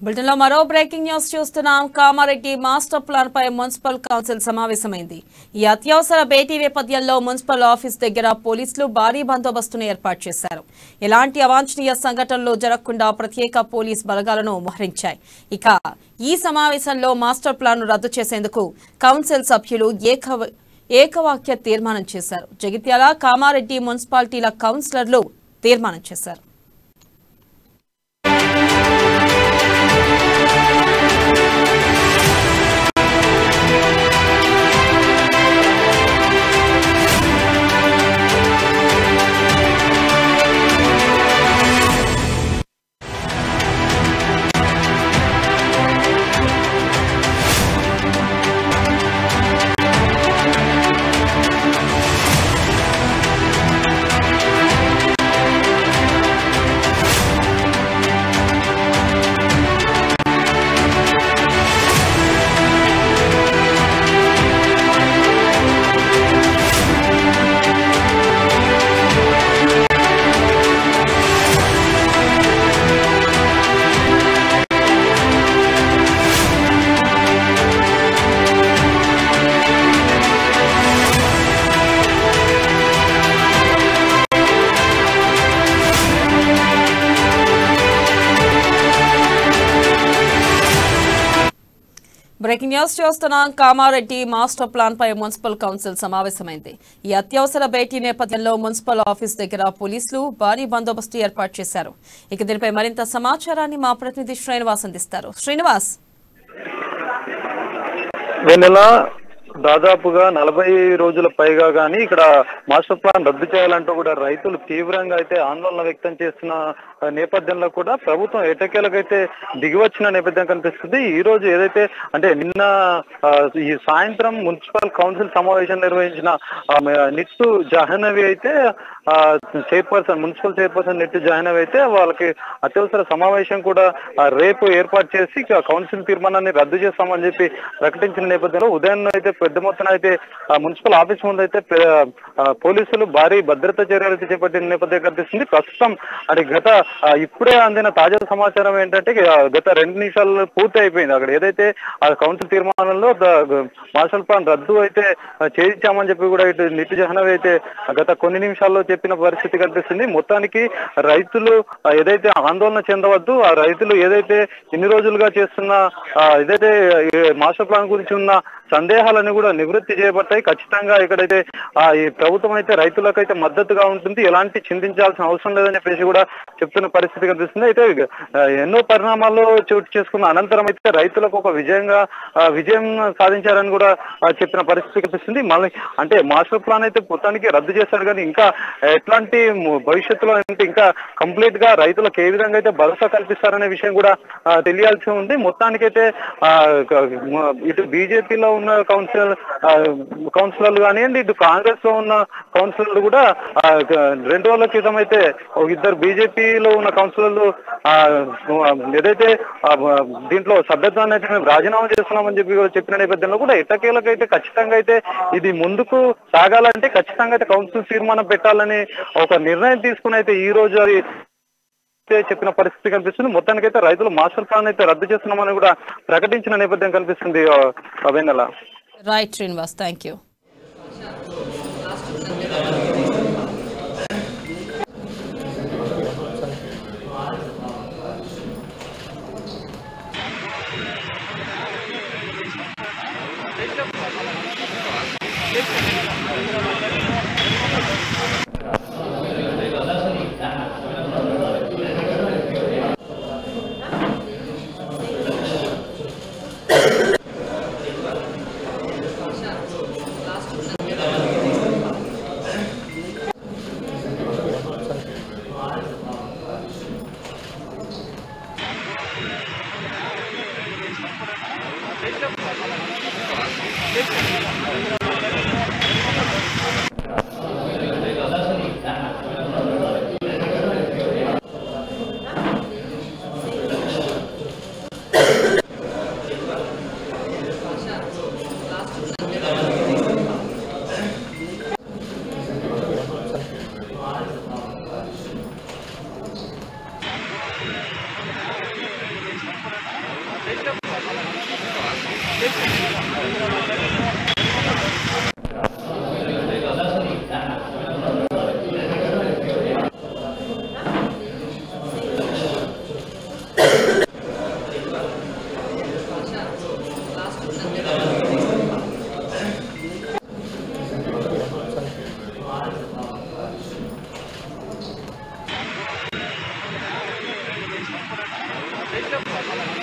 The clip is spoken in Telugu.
బులెటిన్లో మరో బ్రేకింగ్ న్యూస్ చూస్తున్నాం. కామారెడ్డి మాస్టర్ ప్లాన్ పై మున్సిపల్ కౌన్సిల్ సమావేశమైంది. ఈ అత్యవసర భేటీ నేపథ్యంలో మున్సిపల్ ఆఫీస్ దగ్గర పోలీసులు భారీ బందోబస్తును ఏర్పాటు చేశారు. ఎలాంటి అవాంఛనీయ సంఘటనలు జరగకుండా ప్రత్యేక పోలీస్ బలగాలను మోహరించాయి. ఇక ఈ సమావేశంలో మాస్టర్ ప్లాన్ రద్దు చేసేందుకు కౌన్సిల్ సభ్యులు ఏకవాక్య తీర్మానం చేశారు. జగిత్యాల, కామారెడ్డి మున్సిపాలిటీల కౌన్సిలర్లు తీర్మానం చేశారు. బ్రేకింగ్ న్యూస్ చూస్తున్నాం. కామారెడ్డి మాస్టర్ ప్లాన్ పై మున్సిపల్ కౌన్సిల్ సమావేశమైంది. ఈ అత్యవసర భేటీ నేపథ్యంలో మున్సిపల్ ఆఫీస్ దగ్గర పోలీసులు భారీ బందోబస్తు ఏర్పాటు చేశారు. ఇక దీనిపై మరింత సమాచారాన్ని మా ప్రతినిధి శ్రీనివాస్ అందిస్తారు. శ్రీనివాస్, దాదాపుగా 40 రోజుల పైగా గానీ ఇక్కడ మాస్టర్ ప్లాన్ రద్దు చేయాలంటూ కూడా రైతులు తీవ్రంగా అయితే ఆందోళన వ్యక్తం చేస్తున్న నేపథ్యంలో కూడా ప్రభుత్వం ఎటకేలకైతే దిగివచ్చిన నేపథ్యం కనిపిస్తుంది. ఈ రోజు ఏదైతే అంటే నిన్న ఈ సాయంత్రం మున్సిపల్ కౌన్సిల్ సమావేశం నిర్వహించిన నిట్టు జహనవి అయితే మున్సిపల్ చైర్పర్సన్ నిట్టు జహనవి అయితే వాళ్ళకి అత్యవసర సమావేశం కూడా రేపు ఏర్పాటు చేసి కౌన్సిల్ తీర్మానాన్ని రద్దు చేస్తామని చెప్పి ప్రకటించిన నేపథ్యంలో ఉదయం అయితే పెద్ద మొత్తం అయితే మున్సిపల్ ఆఫీస్ ముందు అయితే పోలీసులు భారీ భద్రతా చర్యలు అయితే చేపట్టిన నేపథ్యం కనిపిస్తుంది. ప్రస్తుతం అది ఇప్పుడే అందిన తాజా సమాచారం ఏంటంటే గత 2 నిమిషాలు పూర్తి అయిపోయింది. అక్కడ ఏదైతే ఆ కౌన్సిల్ తీర్మానంలో మాస్టర్ ప్లాన్ రద్దు అయితే చేయించామని చెప్పి కూడా ఇటు నిట్టు జహనవి అయితే గత కొన్ని నిమిషాల్లో చెప్పిన పరిస్థితి కనిపిస్తుంది. మొత్తానికి రైతులు ఏదైతే ఆందోళన చెందవద్దు, ఆ రైతులు ఏదైతే ఇన్ని రోజులుగా చేస్తున్న ఏదైతే మాస్టర్ ప్లాన్ గురించి ఉన్న సందేహాలను కూడా నివృత్తి చేయబడతాయి. ఖచ్చితంగా ఇక్కడైతే ఈ ప్రభుత్వం అయితే రైతులకైతే మద్దతుగా ఉంటుంది, ఎలాంటి చింతించాల్సిన అవసరం లేదని చెప్పేసి కూడా చెప్తున్న పరిస్థితి కనిపిస్తుంది. అయితే ఎన్నో పరిణామాల్లో చోటు చేసుకున్న అనంతరం అయితే రైతులకు ఒక విజయం సాధించారని కూడా చెప్పిన పరిస్థితి కనిపిస్తుంది. మళ్ళీ అంటే మాస్టర్ ప్లాన్ అయితే మొత్తానికి రద్దు చేశారు, కానీ ఇంకా ఎట్లాంటి భవిష్యత్తులో అంటే ఇంకా కంప్లీట్ గా రైతులకు ఏ విధంగా అయితే భరోసా కల్పిస్తారనే విషయం కూడా తెలియాల్సి ఉంది. మొత్తానికైతే ఇటు బీజేపీలో ఉన్న కౌన్సిలర్లు కానివ్వండి, ఇటు కాంగ్రెస్ లో ఉన్న కౌన్సిలర్లు కూడా 2 రోజుల క్రితం అయితే ఇద్దరు బీజేపీలో ఉన్న కౌన్సిలర్లు ఏదైతే దీంట్లో సభ్యత్వాన్ని అయితే మేము రాజీనామా చేస్తున్నామని చెప్పి చెప్పిన నేపథ్యంలో కూడా ఎట్టకేలకైతే ఖచ్చితంగా అయితే ఇది ముందుకు సాగాలంటే ఖచ్చితంగా అయితే కౌన్సిల్ తీర్మానం పెట్టాలని ఒక నిర్ణయం తీసుకుని అయితే ఈ రోజు అది చెప్పిన పరిస్థితి కనిపిస్తుంది. మొత్తానికైతే రైతులు మాస్టర్ ప్లాన్ అయితే రద్దు చేస్తున్నామని కూడా ప్రకటించిన నేపథ్యం కనిపిస్తుంది. Vennela. Right Srinivas, thank you. చెప్పు